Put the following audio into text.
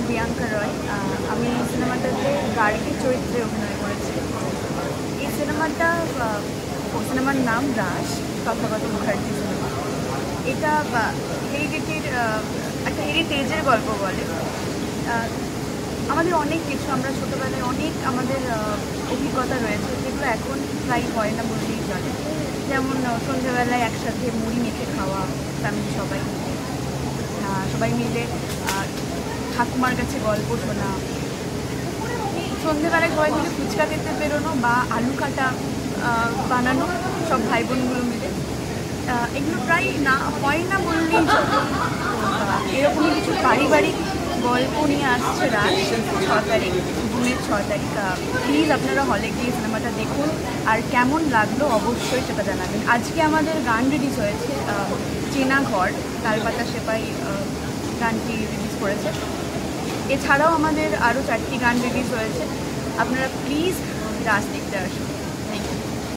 প্রিয়াঙ্কা রয়। আমি এই সিনেমাটাতে গার্গীর চরিত্রে অভিনয় করেছি। এই সিনেমার নাম রাস, তথাগত মুখার্জি সিনেমা। এটা একটা হেরিটেজের গল্প বলে। আমাদের অনেক কিছু, আমরা ছোটোবেলায় অনেক আমাদের অভিজ্ঞতা রয়েছে যেগুলো এখন প্রায় হয় না বললেই চলে। যেমন সন্ধ্যেবেলায় একসাথে মুড়ি মেখে খাওয়া, ফ্যামিলি সবাই মিলে ঠাকুমার কাছে গল্প শোনা, সন্ধ্যেবেলায় সবাই মিলে ফুচকা খেতে বেরোনো বা আলু কাটা বানানো সব ভাই বোনগুলো মিলে। এগুলো প্রায় না হয় না বললেই চলে। এরকমই কিছু পারিবারিক গল্প নিয়ে আসছে রাত 6 তারিখ, জুনের 6 তারিখ। প্লিজ আপনারা হলে গিয়ে সিনেমাটা দেখুন, আর কেমন লাগলো অবশ্যই সেটা জানাবেন। আজকে আমাদের গান রিলিজ হয়েছে, চেনা ঘর, তালপাতা সেপাই গানটি রিলিজ করেছে। এছাড়াও আমাদের আরও 4টি গান রিলিজ হয়েছে। আপনারা প্লিজ রাজ দেখতে আসুন।